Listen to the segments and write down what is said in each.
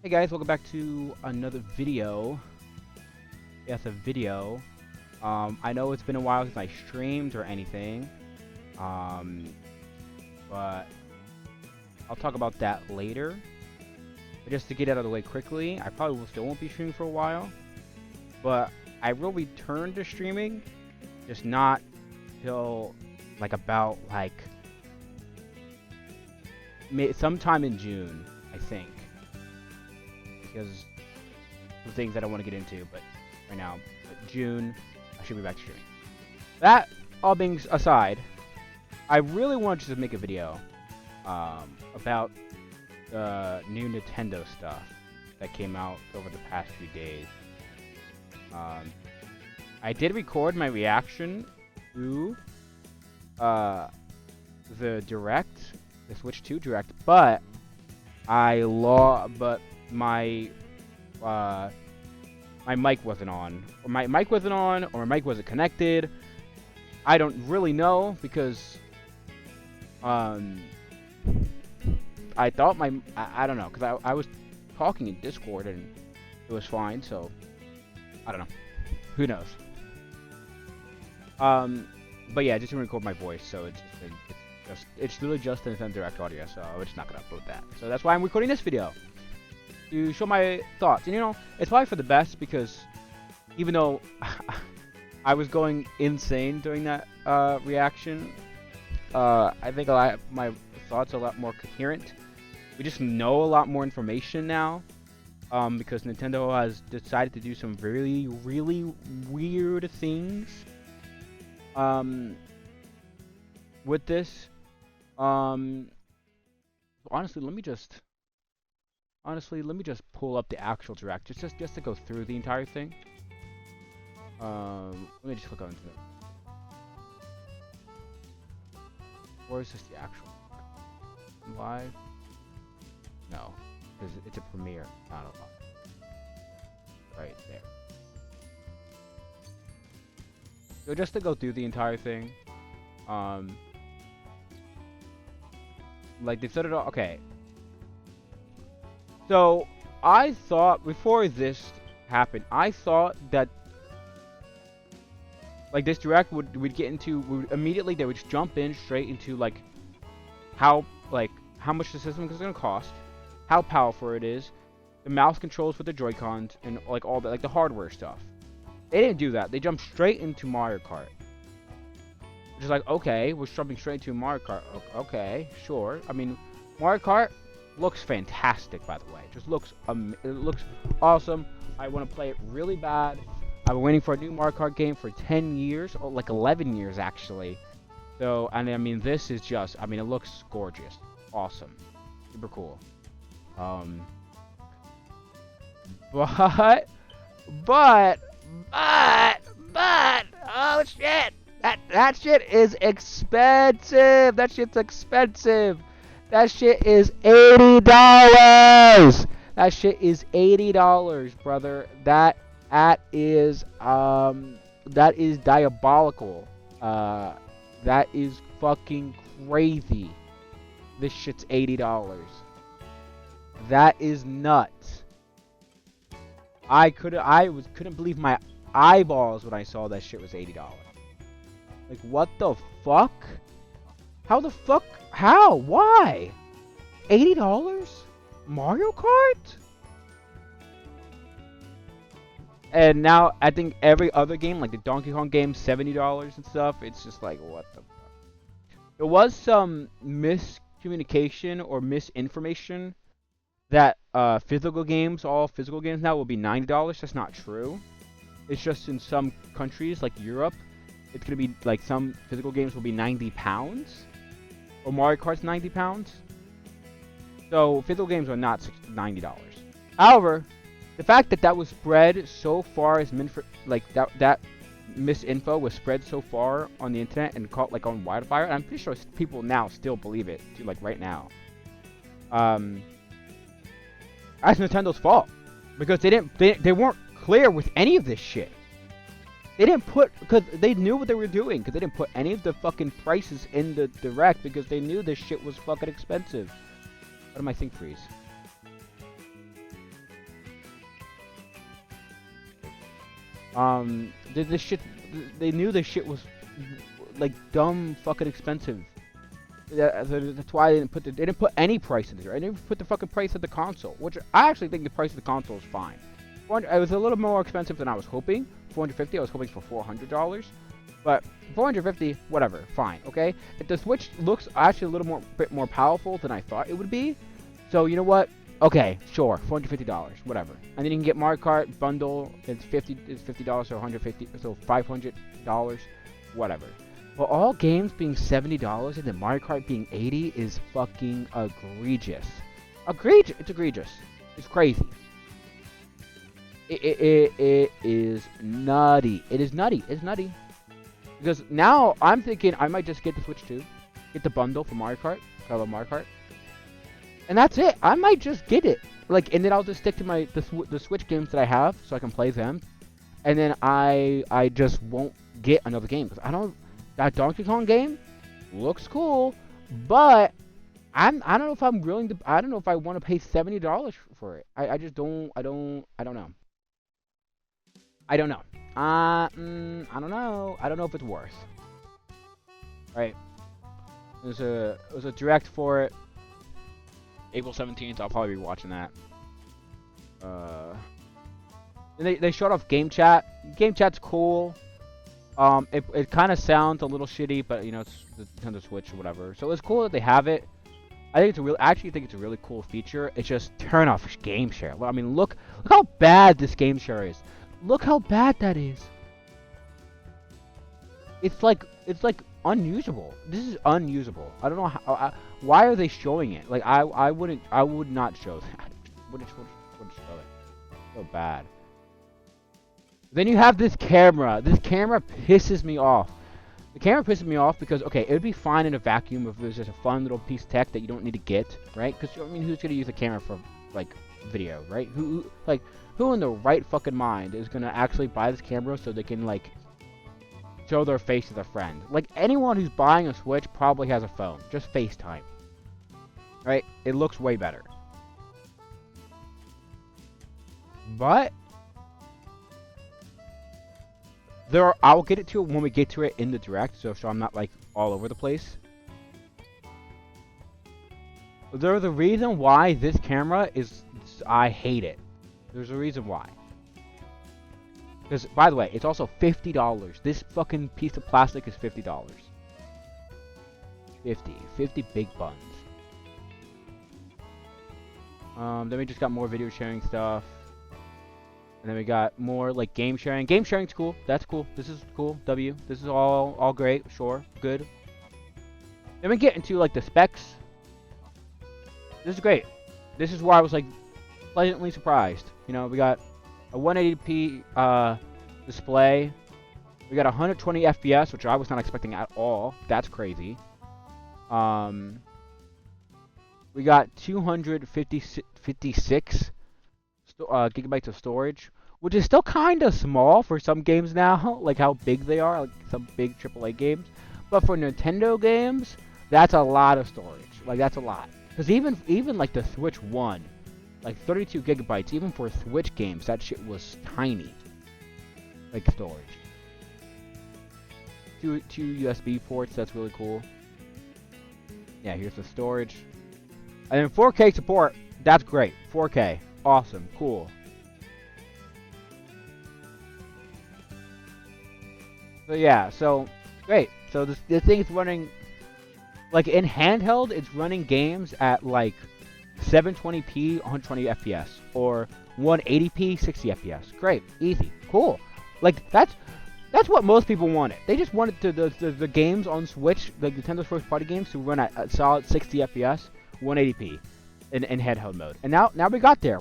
Hey guys, welcome back to another video. Yes, a video. I know it's been a while since I streamed or anything. Um, but I'll talk about that later. But just to get out of the way quickly, I probably still won't be streaming for a while. But I will return to streaming, just not till about sometime in June, I think. Because of things that I want to get into, but right now, June, I should be back streaming. That all being aside, I really wanted to make a video about the new Nintendo stuff that came out over the past few days. I did record my reaction to the Direct, the Switch 2 Direct, but my mic wasn't on, or my mic wasn't connected. I don't really know because I thought I don't know, because I was talking in Discord and it was fine, so I don't know. Who knows? But yeah, I just didn't record my voice, so it's really just the Nintendo Direct audio, so we're just not gonna upload that. So that's why I'm recording this video, to show my thoughts. And it's probably for the best, because even though I was going insane during that reaction, I think my thoughts are a lot more coherent. We just know a lot more information now, because Nintendo has decided to do some really, really weird things with this. Honestly, let me just pull up the actual Direct, just to go through the entire thing. Let me just click on it. Or is this the actual live? No, because it's a premiere, not a live. Right there. So just to go through the entire thing, they've set it all. Okay. So I thought before this happened, I thought that this Direct would get into immediately. They would just jump in straight into how much the system is gonna cost, how powerful it is, the mouse controls with the Joy-Cons, and all that, the hardware stuff. They didn't do that. They jumped straight into Mario Kart. Just okay, we're jumping straight into Mario Kart. Okay, sure. I mean, Mario Kart looks fantastic, by the way. It looks awesome. I want to play it really bad. I've been waiting for a new Mario Kart game for 10 years, or 11 years actually. So, and I mean, this is just, I mean, it looks gorgeous, awesome, super cool. But, oh shit! That shit is expensive! That shit's expensive! That shit is $80! That shit is $80, brother. That is diabolical. That is fucking crazy. This shit's $80. That is nuts. I couldn't believe my eyeballs when I saw that shit was $80. What the fuck? How the fuck? How? Why? $80? Mario Kart? And now I think every other game, like the Donkey Kong game, $70 and stuff. It's just what the fuck? There was some miscommunication or misinformation that all physical games now will be $90. That's not true. It's just in some countries like Europe, it's gonna be some physical games will be £90, or Mario Kart's £90. So physical games are not $90. However, the fact that was spread so far as that misinfo was spread so far on the internet and caught on wildfire, and I'm pretty sure people now still believe it too, right now. That's Nintendo's fault, because they weren't clear with any of this shit. They didn't because they knew what they were doing, because they didn't put any of the fucking prices in the Direct, because they knew this shit was fucking expensive. What did my thing freeze? This shit, they knew this shit was like dumb fucking expensive. That's why they didn't put any price in there. They didn't put the fucking price of the console, which I actually think the price of the console is fine. It was a little more expensive than I was hoping. $450. I was hoping for $400, but $450, whatever, fine, okay. If the Switch looks actually a little bit more powerful than I thought it would be, so you know what? Okay, sure, $450, whatever. And then you can get Mario Kart bundle. It's $50, so $150, so $500, whatever. But all games being $70 and then Mario Kart being $80 is fucking egregious. It's egregious. It's crazy. It is nutty. It is nutty. It's nutty. Because now I'm thinking I might just get the Switch 2, get the bundle for Mario Kart. I love Mario Kart. And that's it. I might just get it. Like, and then I'll just stick to the Switch games that I have so I can play them. And then I just won't get another game because that Donkey Kong game looks cool, but I don't know if I'm willing to. I don't know if I want to pay $70 for it. I just don't. I don't know. I don't know. I don't know. I don't know if it's worth. Right. There's a direct for it. April 17th. I'll probably be watching that. And they showed off game chat. Game chat's cool. It kind of sounds a little shitty, but you know it's the Nintendo Switch or whatever. So it's cool that they have it. I actually think it's a really cool feature. It's just turn off game share. I mean, look how bad this game share is. Look how bad that is. It's like unusable. This is unusable. I don't know how. Why are they showing it? Like I would not show that. Wouldn't show it. So bad. Then you have this camera. This camera pisses me off. The camera pisses me off because, okay, it would be fine in a vacuum if it was just a fun little piece of tech that you don't need to get, right? Because, I mean, who's going to use a camera for, like, video, right? Who in the right fucking mind is going to actually buy this camera so they can, like, show their face to their friend? Like, anyone who's buying a Switch probably has a phone. Just FaceTime. Right? It looks way better. But I'll get it to it when we get to it in the direct, so I'm not like all over the place. There's a reason why this camera is. I hate it. There's a reason why. Because, by the way, it's also $50. This fucking piece of plastic is $50. 50 big buns. Then we just got more video sharing stuff. And then we got more like game sharing. Game sharing's cool. That's cool. This is cool. This is all great. Sure. Good. Then we get into like the specs. This is great. This is where I was like pleasantly surprised. You know, we got a 180p display. We got 120 FPS, which I was not expecting at all. That's crazy. We got 256 gigabytes of storage, which is still kind of small for some games now, like how big they are, like some big AAA games. But for Nintendo games, that's a lot of storage. Like that's a lot. Because even like the Switch 1, like 32 gigabytes, even for Switch games, that shit was tiny. Like storage. Two USB ports, that's really cool. Yeah, here's the storage. And then 4K support, that's great. 4K. Awesome, cool. So yeah, so great. So this thing is running, like in handheld, it's running games at like 720p, 120 FPS, or 180p, 60 FPS. Great, easy, cool. Like that's what most people wanted. They just wanted the games on Switch, the Nintendo's first party games, to run at solid 60 FPS, 180p. In handheld mode, and now we got there.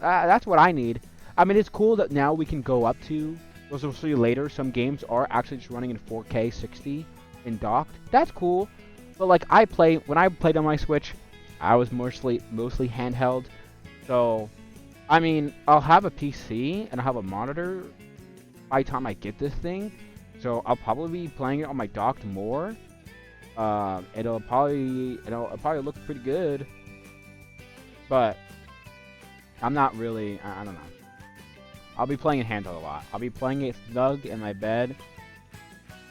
That's what I need. I mean, it's cool that now we can go up to. As we'll see later, some games are actually just running in 4K 60 in docked. That's cool, but like when I played on my Switch, I was mostly handheld. So, I mean, I'll have a PC and I'll have a monitor by the time I get this thing. So I'll probably be playing it on my docked more. It'll probably look pretty good. But I'm not really. I don't know. I'll be playing it handheld a lot. I'll be playing it snug in my bed.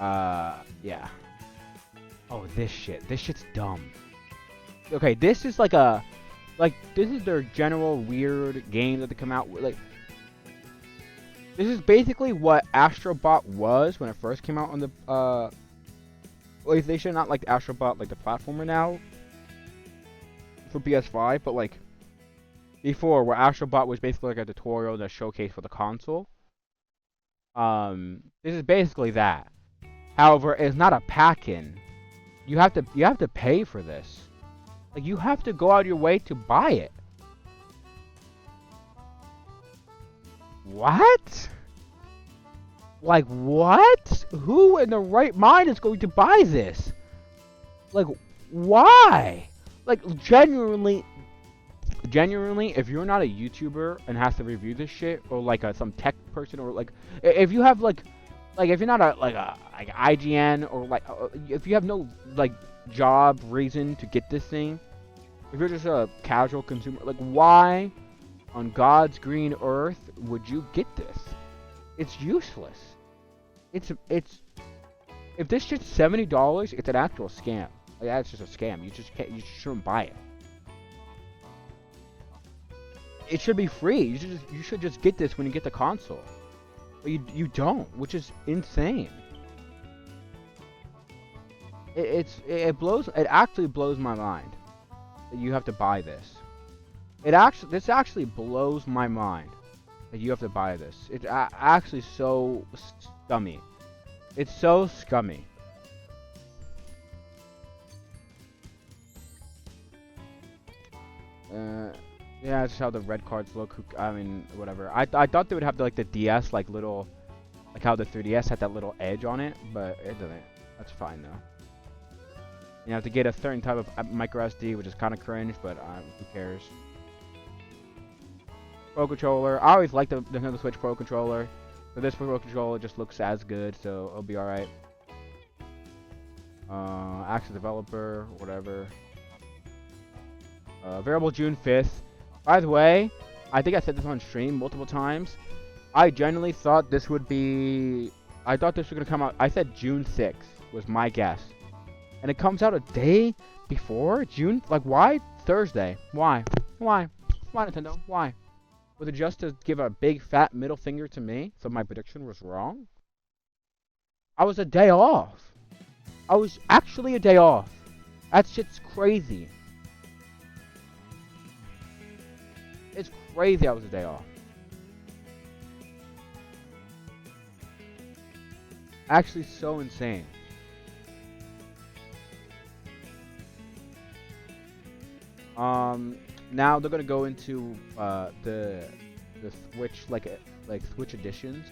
Yeah. Oh, this shit. This shit's dumb. Okay, this is like a... Like, this is their general weird game that they come out with. Like, this is basically what Astrobot was when it first came out on the, PlayStation. Not like Astrobot, like the platformer now. For PS5, but like... Before, where Astrobot was basically like a tutorial and a showcase for the console. This is basically that. However, it's not a pack-in. You have to pay for this. Like, you have to go out of your way to buy it. What? Like, what? Who in the right mind is going to buy this? Like, why? Like, genuinely, if you're not a YouTuber and has to review this shit, or like some tech person, or like, if you have like if you're not like IGN, or like, if you have no like job reason to get this thing, if you're just a casual consumer, like, why on God's green earth would you get this? It's useless. It's if this shit's $70, it's an actual scam. Like, that's just a scam. You shouldn't buy it. It should be free. You should just get this when you get the console. But you don't, which is insane. It actually blows my mind that you have to buy this. This actually blows my mind that you have to buy this. It's actually so scummy. It's so scummy. Yeah, that's how the red cards look. I mean, whatever. I thought they would have like the DS, like little, like how the 3DS had that little edge on it, but it doesn't. That's fine though. You have to get a certain type of micro SD, which is kind of cringe, but who cares? Pro controller. I always liked the Nintendo Switch Pro controller, but this Pro controller just looks as good, so it'll be all right. Access developer, whatever. Variable June 5th. By the way, I think I said this on stream multiple times. I genuinely thought this would be... I thought this was going to come out... I said June 6th was my guess. And it comes out a day before June... Like, why Thursday? Why? Why? Why, Nintendo? Why? Was it just to give a big fat middle finger to me so my prediction was wrong? I was a day off. I was actually a day off. That shit's crazy. It's crazy I was a day off. Actually so insane. Now they're gonna go into the Switch, like Switch editions.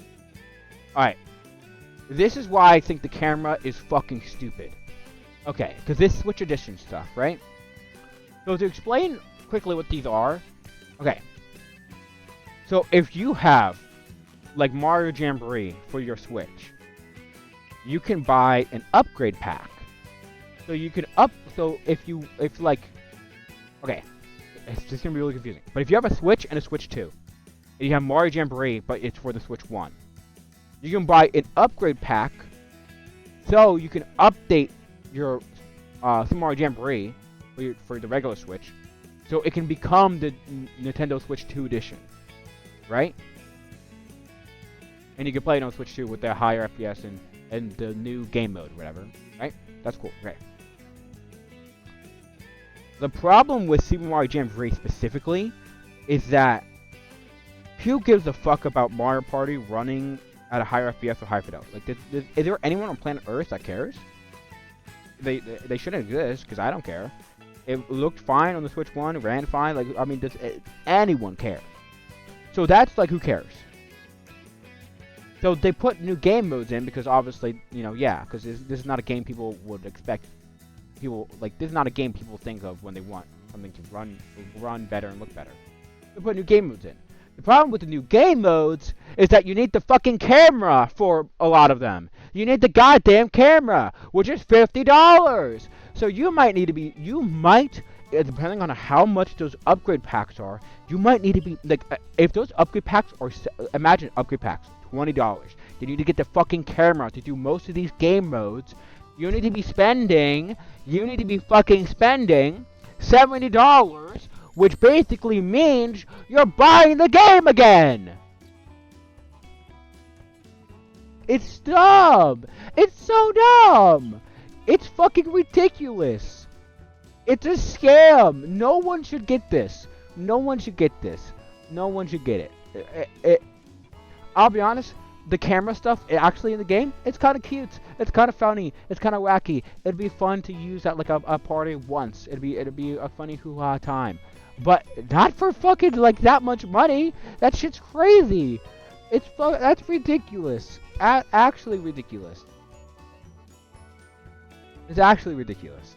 Alright. This is why I think the camera is fucking stupid. Okay, because this Switch edition stuff, right? So to explain quickly what these are. Okay, so if you have, like, Mario Jamboree for your Switch, you can buy an upgrade pack. So you can okay, it's just gonna be really confusing. But if you have a Switch and a Switch 2, and you have Mario Jamboree, but it's for the Switch 1, you can buy an upgrade pack, so you can update your Super Mario Jamboree for the regular Switch, so it can become the Nintendo Switch 2 edition, right? And you can play it on Switch 2 with the higher FPS and the new game mode, whatever, right? That's cool, right? The problem with Super Mario Jamboree specifically is that who gives a fuck about Mario Party running at a higher FPS or higher fidelity? Like, is there anyone on planet Earth that cares? They shouldn't exist, because I don't care. It looked fine on the Switch 1, it ran fine, like, I mean, does anyone care? So that's, like, who cares? So they put new game modes in, because obviously, you know, yeah, because this is not a game people would expect. This is not a game people think of when they want something to run better and look better. They put new game modes in. The problem with the new game modes is that you need the fucking camera for a lot of them. You need the goddamn camera, which is $50. So you might depending on how much those upgrade packs are, you might need to be like, if those upgrade packs are, imagine upgrade packs, $20. You need to get the fucking camera to do most of these game modes. You need to be fucking spending $70, which basically means you're buying the game again. It's dumb. It's so dumb. It's fucking ridiculous. It's a scam. No one should get this. No one should get this. No one should get it. I'll be honest. The camera stuff, actually in the game, it's kind of cute. It's kind of funny. It's kind of wacky. It'd be fun to use at like a party once. It'd be a funny hoo-ha time. But not for fucking like that much money. That shit's crazy. That's ridiculous. Actually ridiculous. It's actually ridiculous.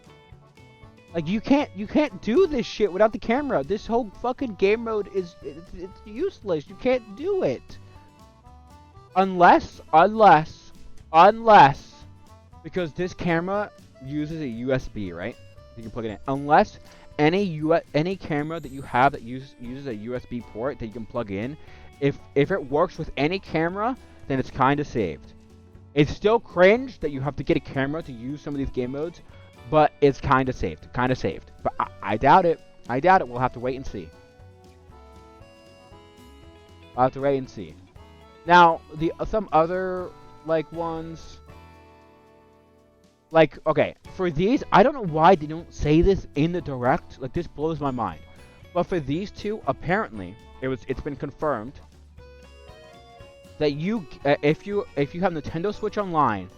Like you can't do this shit without the camera. This whole fucking game mode it's useless. You can't do it. Unless, because this camera uses a USB, right? You can plug it in. Unless any camera that you have that uses a USB port that you can plug in, if it works with any camera, then it's kind of saved. It's still cringe that you have to get a camera to use some of these game modes, but it's kind of saved. But I doubt it. We'll have to wait and see. Now, some other, like, ones, like, okay, for these, I don't know why they don't say this in the direct, like, this blows my mind, but for these two, apparently, it's been confirmed that if you have Nintendo Switch Online,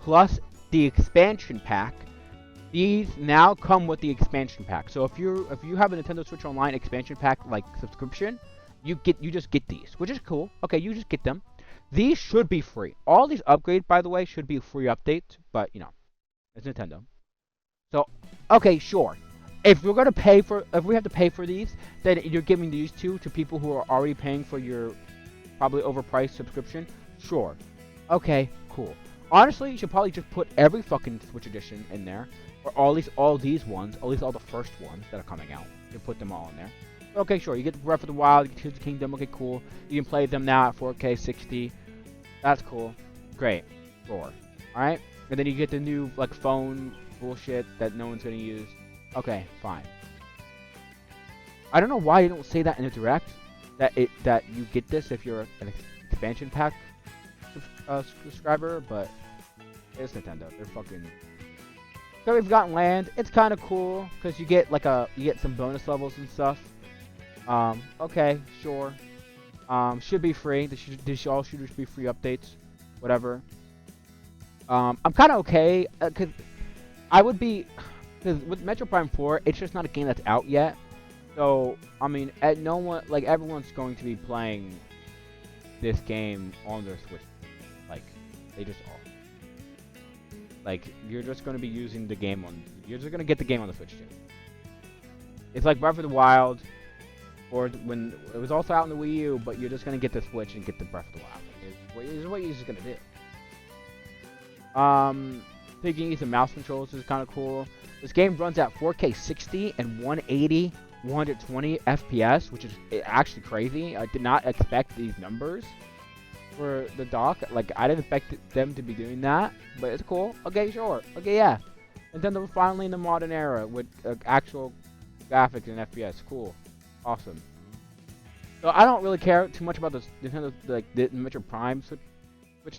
plus the expansion pack, these now come with the expansion pack. So if you have a Nintendo Switch Online expansion pack, like, subscription, you just get these, which is cool. Okay, you just get them. These should be free. All these upgrades, by the way, should be free updates, but you know, it's Nintendo. So, okay, sure. If we have to pay for these, then you're giving these two to people who are already paying for your probably overpriced subscription. Sure. Okay, cool. Honestly, you should probably just put every fucking Switch edition in there, or all these ones, at least all the first ones that are coming out. You put them all in there. Okay, sure, you get Breath of the Wild, you get Tears of the Kingdom, okay, cool. You can play them now at 4K 60. That's cool. Great. Sure. Alright? And then you get the new, like, phone bullshit that no one's gonna use. Okay, fine. I don't know why you don't say that in a direct, that you get this if you're an expansion pack subscriber, but it's Nintendo. They're fucking... So we've gotten Land. It's kind of cool, because you get, like, some bonus levels and stuff. Okay, sure. Should be free. This all should just be free updates. Whatever. I'm kind of okay, because with Metro Prime 4, it's just not a game that's out yet. So, I mean, everyone's going to be playing this game on their Switch. Like, they just are. Like, you're just going to be using the game you're just going to get the game on the Switch too. It's like Breath of the Wild, or when it was also out on the Wii U, but you're just going to get the Switch and get the Breath of the Wild. It's what you're just going to do. Taking some mouse controls is kind of cool. This game runs at 4K 60 and 180, 120 FPS, which is actually crazy. I did not expect these numbers for the dock. Like, I didn't expect them to be doing that, but it's cool. Okay, sure. Okay, yeah. Nintendo finally in the modern era with actual graphics and FPS. Cool. Awesome. So I don't really care too much about the Nintendo, like, the Metro Prime Switch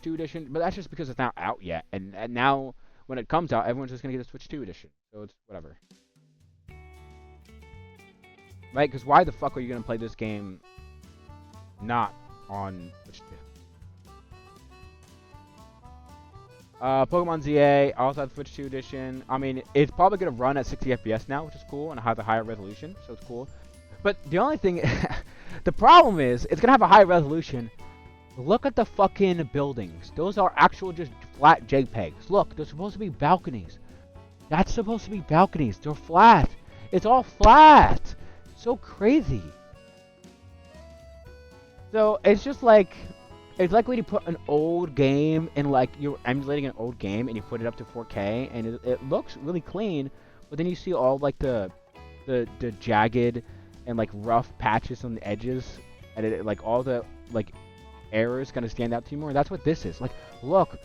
2 edition, but that's just because it's not out yet. And now, when it comes out, everyone's just going to get a Switch 2 edition. So it's whatever. Right? Because why the fuck are you going to play this game not on Switch 2? Pokemon ZA also has Switch 2 edition. I mean, it's probably going to run at 60 FPS now, which is cool, and has a higher resolution, so it's cool. But the only thing, the problem is, it's going to have a high resolution. Look at the fucking buildings. Those are actual just flat JPEGs. Look, they're supposed to be balconies. That's supposed to be balconies. They're flat. It's all flat. So crazy. So it's just like, it's like when you put an old game and like you're emulating an old game and you put it up to 4K and it looks really clean, but then you see all like the the jagged and like rough patches on the edges, and like all the like errors gonna stand out to you more. That's what this is. Like, look,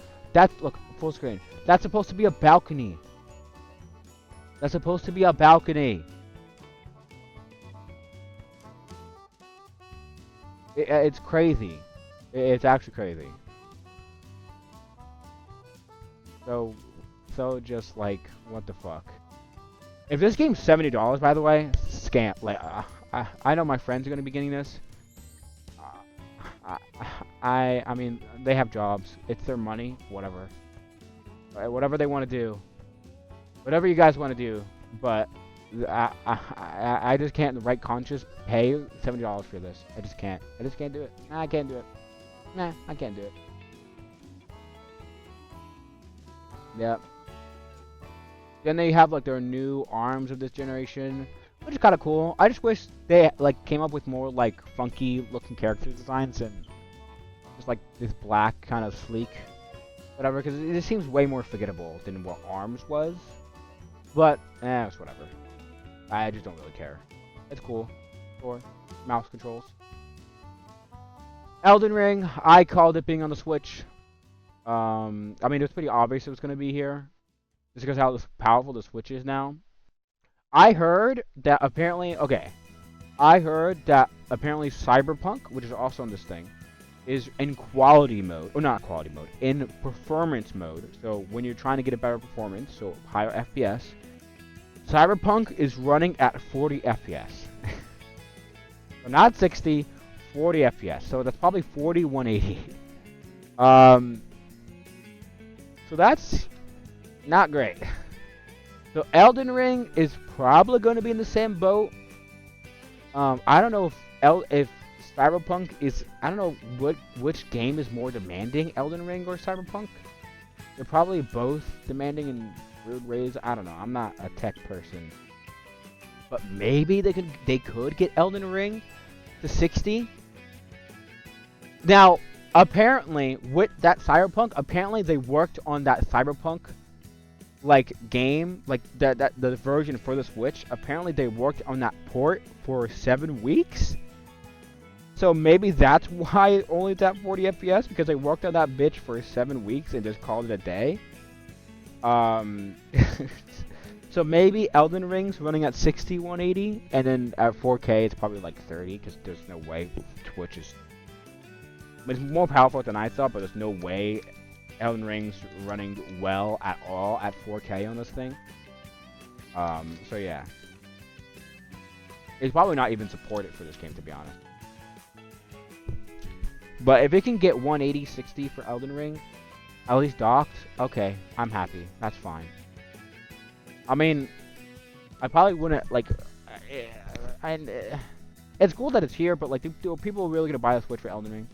look full screen. That's supposed to be a balcony. That's supposed to be a balcony. It's crazy. It's actually crazy. So just like, what the fuck? If this game's $70, by the way, scam. Like, I know my friends are gonna be getting this. I mean, they have jobs. It's their money. Whatever. Whatever they want to do. Whatever you guys want to do. But I just can't, in the right conscience, pay $70 for this. I just can't. I just can't do it. Nah, I can't do it. Nah, I can't do it. Yep. Then they have like their new arms of this generation, which is kind of cool. I just wish they like came up with more like funky looking character designs and just like this black kind of sleek, whatever. Because it seems way more forgettable than what Arms was. But it's whatever. I just don't really care. It's cool. Or mouse controls. Elden Ring. I called it being on the Switch. I mean, it was pretty obvious it was gonna be here. Just because how powerful the Switch is now. I heard that apparently, Cyberpunk, which is also on this thing, is in quality mode, or not quality mode, in performance mode. So when you're trying to get a better performance, so higher FPS, Cyberpunk is running at 40 FPS. So not 60, 40 FPS. So that's probably 4180. So that's not great. So Elden Ring is probably going to be in the same boat. I don't know if Cyberpunk is. I don't know which game is more demanding, Elden Ring or Cyberpunk. They're probably both demanding in weird ways. I don't know. I'm not a tech person, but maybe they could get Elden Ring to 60. Now, apparently, with that Cyberpunk, apparently they worked on that Cyberpunk like game, like the version for the Switch. Apparently they worked on that port for 7 weeks. So maybe that's why only it's at 40 FPS, because they worked on that bitch for 7 weeks and just called it a day. So maybe Elden Ring's running at 60 180, and then at 4K it's probably like 30, because there's no way Twitch is. It's more powerful than I thought, but there's no way Elden Ring's running well at all at 4K on this thing. So yeah. It's probably not even supported for this game, to be honest. But if it can get 180, 60 for Elden Ring, at least docked, okay, I'm happy. That's fine. I mean, I probably wouldn't, like, it's cool that it's here, but, like, do people really gonna buy the Switch for Elden Ring?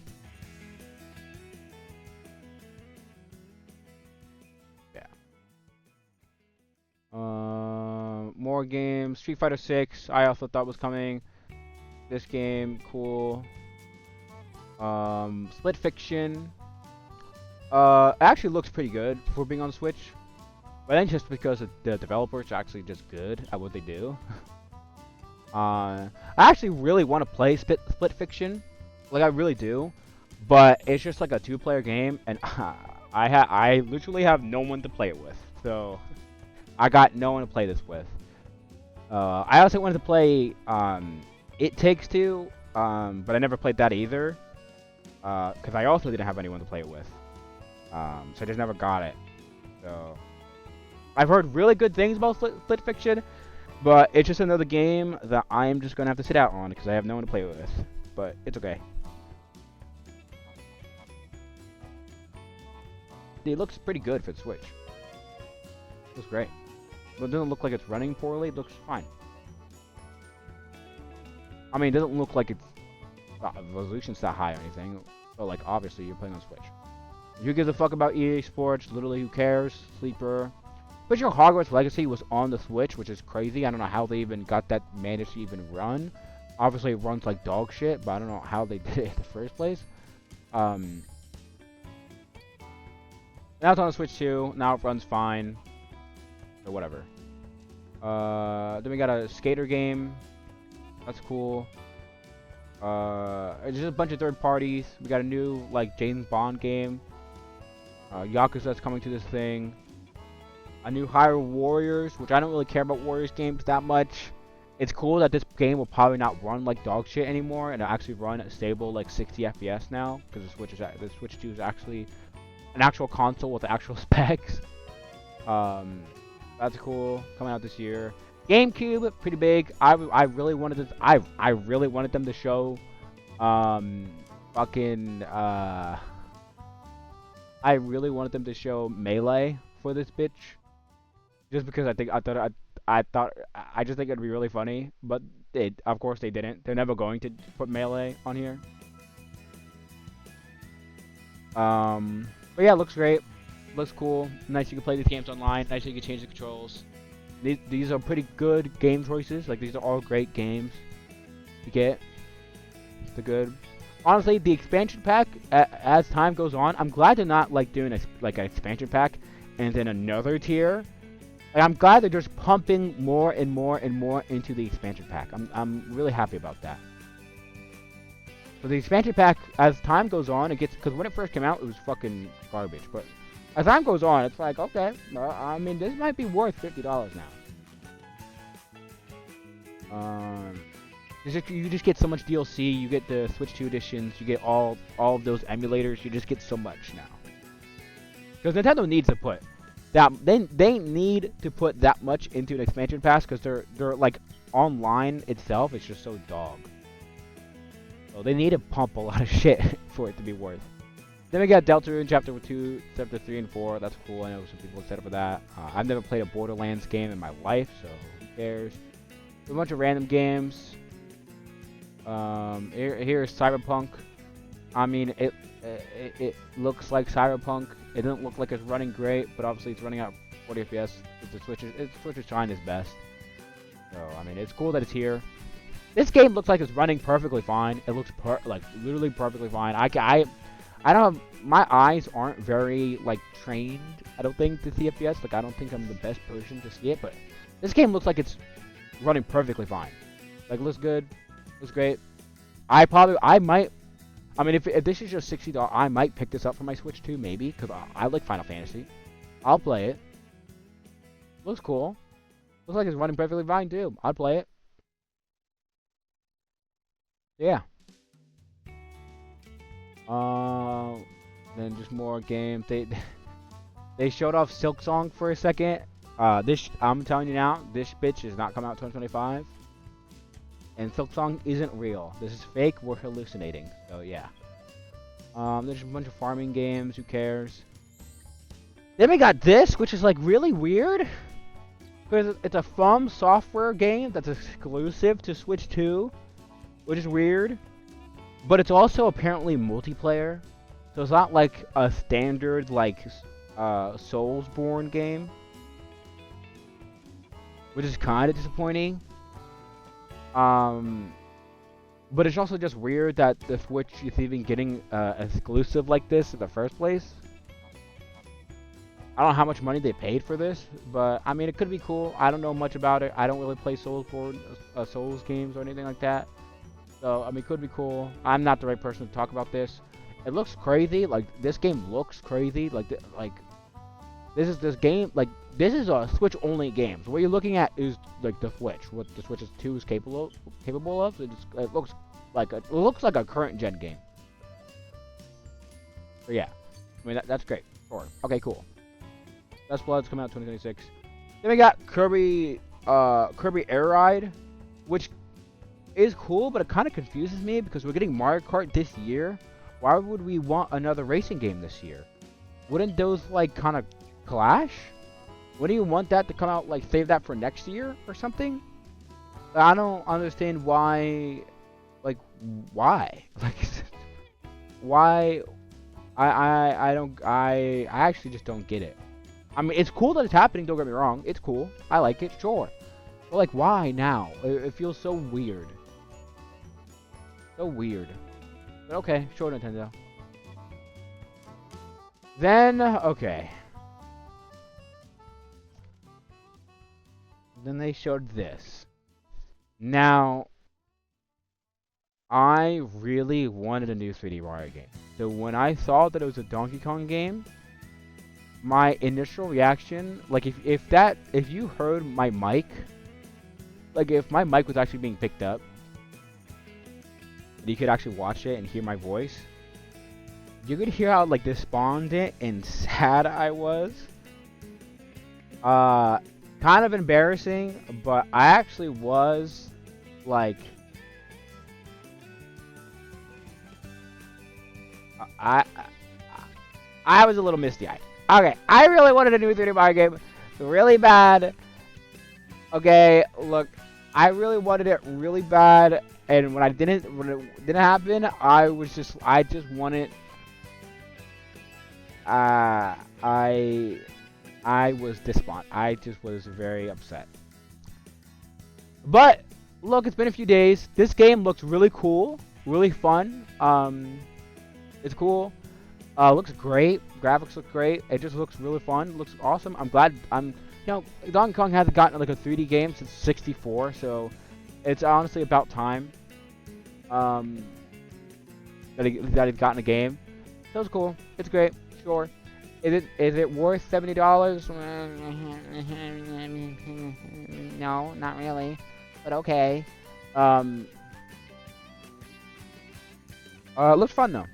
More games. Street Fighter 6, I also thought was coming. This game, cool. Split Fiction. Actually looks pretty good for being on Switch. But then just because the developers are actually just good at what they do. I actually really want to play Split Fiction. Like, I really do. But it's just like a 2-player game, and I literally have no one to play it with. So I got no one to play this with. I also wanted to play It Takes Two, but I never played that either. Because I also didn't have anyone to play it with. So I just never got it. So I've heard really good things about Split Fiction, but it's just another game that I'm just going to have to sit out on because I have no one to play it with. But it's okay. It looks pretty good for the Switch. It looks great. But it doesn't look like it's running poorly. It looks fine. I mean, it doesn't look like it's resolution's that high or anything. But, like, obviously, you're playing on Switch. Who gives a fuck about EA Sports? Literally, who cares? Sleeper. But you know, Hogwarts Legacy was on the Switch, which is crazy. I don't know how they even got that managed to even run. Obviously, it runs like dog shit, but I don't know how they did it in the first place. Now it's on the Switch too. Now it runs fine. So whatever. Then we got a skater game. That's cool. Just a bunch of third parties. We got a new like James Bond game. Yakuza's coming to this thing. A new Hyrule Warriors, which I don't really care about Warriors games that much. It's cool that this game will probably not run like dog shit anymore, and it'll actually run at stable like 60 FPS now, because the Switch 2 is actually an actual console with actual specs. That's cool. Coming out this year. GameCube, pretty big. I really wanted this. I really wanted them to show, fucking I really wanted them to show Melee for this bitch, just because I just think it'd be really funny. But of course they didn't. They're never going to put Melee on here. But yeah, it looks great. Looks cool. Nice you can play these games online. Nice you can change the controls. These are pretty good game choices. Like, these are all great games to get. They're good. Honestly, the expansion pack, as time goes on, I'm glad they're not like doing an expansion pack and then another tier. Like, I'm glad they're just pumping more and more and more into the expansion pack. I'm really happy about that. So the expansion pack, as time goes on, it gets, because when it first came out, it was fucking garbage. But as time goes on, it's like, okay, I mean, this might be worth $50 now. You just get so much DLC. You get the Switch 2 editions. You get all of those emulators. You just get so much now. Because Nintendo needs to put that. They need to put that much into an expansion pass, because they're like online itself. It's just so dog. So they need to pump a lot of shit for it to be worth. Then we got Deltarune Chapter 2, Chapter 3 and 4. That's cool. I know some people excited for that. I've never played a Borderlands game in my life, so who cares? A bunch of random games. Here's Cyberpunk. I mean, it looks like Cyberpunk. It doesn't look like it's running great, but obviously it's running at 40 FPS. The Switch is trying its best. So I mean, it's cool that it's here. This game looks like it's running perfectly fine. It looks like literally perfectly fine. I don't have, my eyes aren't very like trained, I don't think, to see FPS. Like, I don't think I'm the best person to see it, but this game looks like it's running perfectly fine. Like, looks good, looks great. I might, I mean, if this is just $60, I might pick this up for my Switch 2, maybe, because I like Final Fantasy. I'll play it. Looks cool. Looks like it's running perfectly fine too. I'd play it. Yeah. Then just more games. They showed off Silksong for a second. I'm telling you now, this bitch is not coming out 2025. And Silksong isn't real. This is fake. We're hallucinating. So yeah. There's a bunch of farming games. Who cares? Then we got this, which is like really weird, because it's a From Software game that's exclusive to Switch 2, which is weird. But it's also apparently multiplayer, so it's not like a standard like Soulsborne game, which is kind of disappointing. But it's also just weird that the Switch is even getting exclusive like this in the first place. I don't know how much money they paid for this, but I mean, it could be cool. I don't know much about it. I don't really play Souls games or anything like that. So, I mean, it could be cool. I'm not the right person to talk about this. It looks crazy. Like, this game looks crazy. This is a Switch-only game. So what you're looking at is, like, the Switch. What the Switch 2 is capable of. It looks like a current-gen game. So, yeah. I mean, that's great. Sure. Okay, cool. Best Blood's coming out 2026. Then we got Kirby Air Ride, which is cool, but it kind of confuses me because we're getting Mario Kart this year. Why would we want another racing game this year? Wouldn't those like kind of clash? Wouldn't you want that to come out, like save that for next year or something? I don't understand why. Like, why? Like, why? I actually just don't get it. I mean, it's cool that it's happening. Don't get me wrong. It's cool. I like it. Sure. But like, why now? It feels so weird. So weird. But okay, sure, Nintendo. Then, okay. Then they showed this. Now, I really wanted a new 3D Mario game. So when I saw that it was a Donkey Kong game, my initial reaction, like if you heard my mic, like if my mic was actually being picked up, you could actually watch it and hear my voice, you could hear how like despondent and sad I was. Kind of embarrassing, but I actually was like, I I was a little misty-eyed. Okay, I really wanted a new 3D Mario game, really bad. Okay, look, I really wanted it really bad, and when it didn't happen, I just wanted. I was despondent. I just was very upset. But look, it's been a few days. This game looks really cool, really fun. It's cool. Looks great. Graphics look great. It just looks really fun. Looks awesome. I'm glad. Donkey Kong hasn't gotten like a 3D game since '64, so it's honestly about time. That he's gotten a game. So it's cool. It's great. Sure. Is it worth $70? No, not really. But okay. It looks fun though.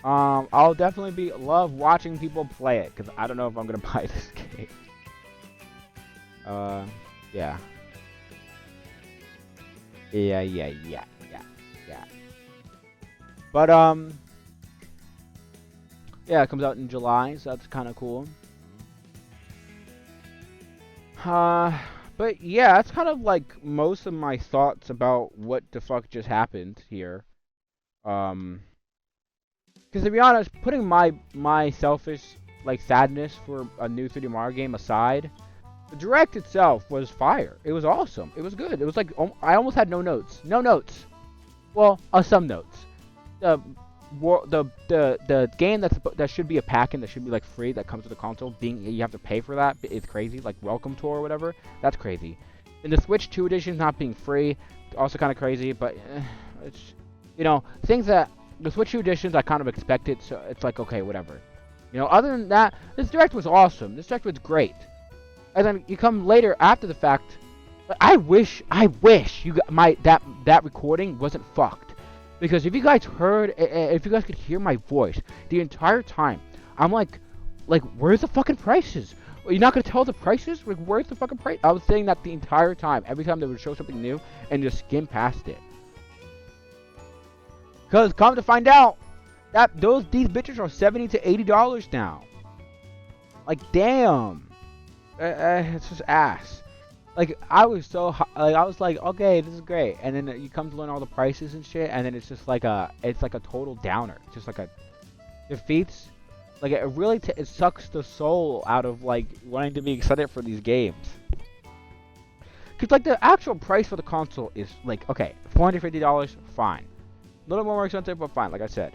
I'll definitely love watching people play it, because I don't know if I'm gonna buy this game. Yeah. Yeah. But, yeah, it comes out in July, so that's kind of cool. But yeah, that's kind of like most of my thoughts about what the fuck just happened here. Because to be honest, putting my selfish like sadness for a new 3D Mario game aside, the direct itself was fire. It was awesome. It was good. It was like I almost had no notes. No notes. Well, some notes. The game that should be a pack-in, that should be like free, that comes with the console, being you have to pay for that, is crazy. Like Welcome Tour or whatever. That's crazy. And the Switch 2 edition not being free, also kind of crazy. But it's things that. The Switch 2 editions I kind of expected, so it's like, okay, whatever. Other than that, this Direct was awesome. This Direct was great. And then you come later after the fact. I wish you got that recording wasn't fucked. Because if you guys could hear my voice the entire time, I'm like, where's the fucking prices? You're not gonna tell the prices? Like, where's the fucking price? I was saying that the entire time. Every time they would show something new and just skim past it. Cause come to find out that these bitches are $70 to $80 now. Like damn, it's just ass. Like I was so I was like, okay, this is great, and then you come to learn all the prices and shit, and then it's just like a total downer. It's just like a defeats. Like it really it sucks the soul out of like wanting to be excited for these games. Cause like the actual price for the console is like okay, $450, fine. A little more expensive, but fine, like I said.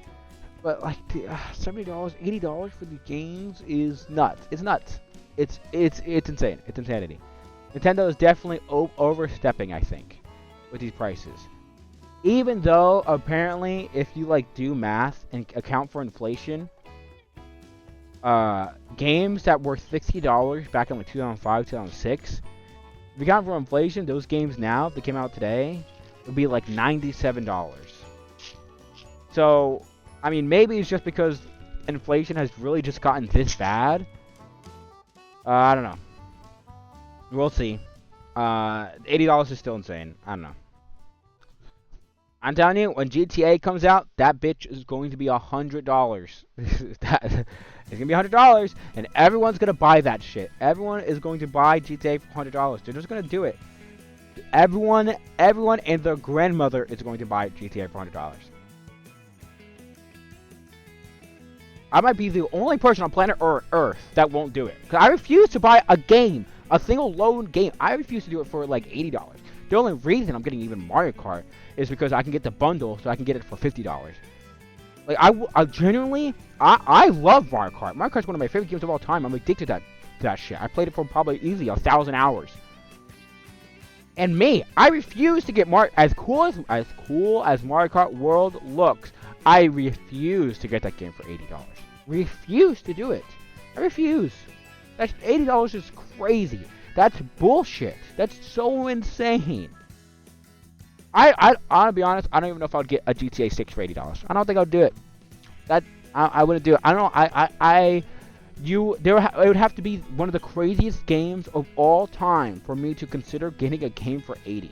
But like the $70, $80 for the games is nuts. It's nuts. It's insane. It's insanity. Nintendo is definitely overstepping, I think, with these prices. Even though apparently, if you like do math and account for inflation, games that were $60 back in like 2005, 2006, if you account for inflation, those games now, if they came out today, would be like $97. So, I mean, maybe it's just because inflation has really just gotten this bad. I don't know. We'll see. $80 is still insane. I don't know. I'm telling you, when GTA comes out, that bitch is going to be $100. It's gonna be $100, and everyone's gonna buy that shit. Everyone is going to buy GTA for $100. They're just gonna do it. Everyone and their grandmother is going to buy GTA for $100. I might be the only person on planet Earth that won't do it. Because I refuse to buy a game, a single loan game. I refuse to do it for like $80. The only reason I'm getting even Mario Kart is because I can get the bundle, so I can get it for $50. Like, I genuinely, I love Mario Kart. Mario Kart's one of my favorite games of all time. I'm addicted to that shit. I played it for probably easily 1,000 hours. And me, I refuse to get as Mario Kart World looks. I refuse to get that game for $80. Refuse to do it. I refuse. That's $80 is crazy. That's bullshit. That's so insane. I'll be honest. I don't even know if I'd get a GTA 6 for $80. I don't think I'd do it. I wouldn't do it. I don't know. It would have to be one of the craziest games of all time for me to consider getting a game for 80.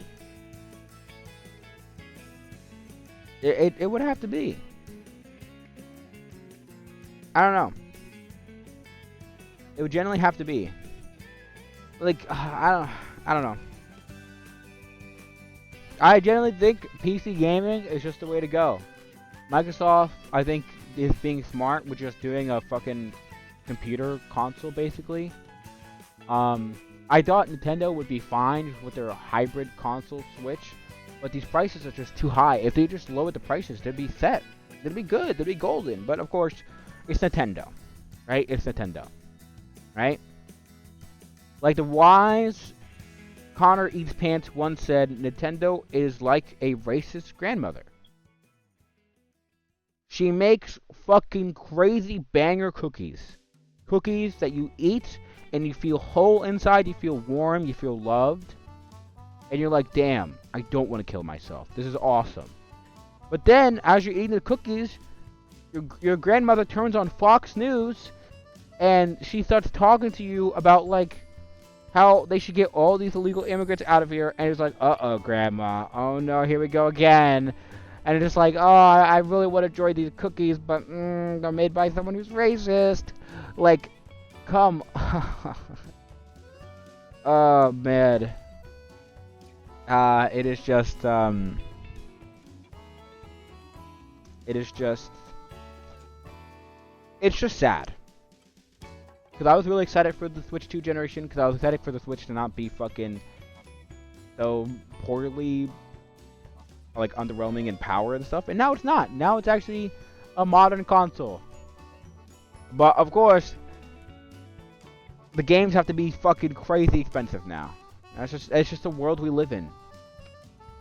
It would have to be. I don't know. It would generally have to be. Like I don't know. I generally think PC gaming is just the way to go. Microsoft, I think, is being smart with just doing a fucking computer console, basically. I thought Nintendo would be fine with their hybrid console Switch, but these prices are just too high. If they just lowered the prices, they'd be set. They'd be good. They'd be golden. But of course, it's Nintendo, right? It's Nintendo, right? Like the wise Connor Eats Pants once said, Nintendo is like a racist grandmother. She makes fucking crazy banger cookies. Cookies that you eat and you feel whole inside, you feel warm, you feel loved. And you're like, damn, I don't want to kill myself. This is awesome. But then, as you're eating the cookies, your grandmother turns on Fox News and she starts talking to you about, like, how they should get all these illegal immigrants out of here. And it's like, uh-oh, Grandma. Oh, no, here we go again. And it's just like, oh, I really want to enjoy these cookies, but they're made by someone who's racist. Like, come. Oh, man. It is just it's just sad. Because I was really excited for the Switch 2 generation, because I was excited for the Switch to not be fucking so poorly, like, underwhelming in power and stuff. And now it's not. Now it's actually a modern console. But, of course, the games have to be fucking crazy expensive now. It's just the world we live in.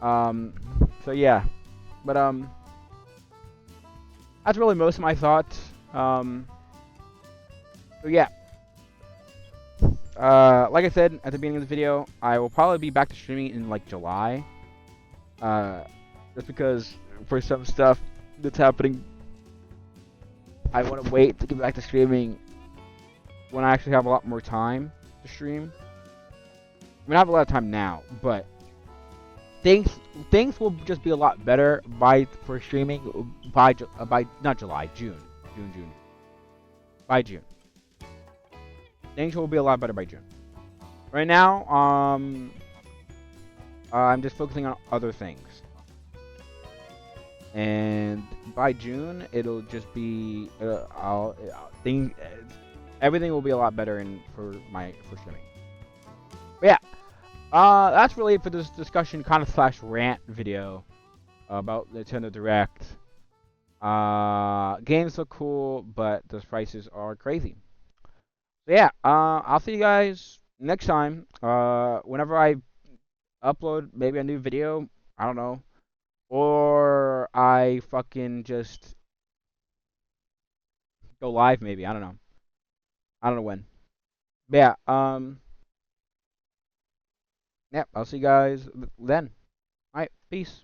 So yeah. But, that's really most of my thoughts. So yeah. Like I said at the beginning of the video, I will probably be back to streaming in, like, July. Just because for some stuff that's happening, I want to wait to get back to streaming when I actually have a lot more time to stream. I mean, I have a lot of time now, but things will just be a lot better for streaming by not July, June. By June. Things will be a lot better by June. Right now, I'm just focusing on other things. And by June, it'll just be everything will be a lot better for streaming. But yeah, that's really it for this discussion kind of / rant video about Nintendo Direct. Games look cool, but the prices are crazy. So yeah, I'll see you guys next time. Whenever I upload maybe a new video, I don't know. Or I fucking just go live maybe. I don't know. I don't know when. But yeah, yeah, I'll see you guys then. Alright, peace.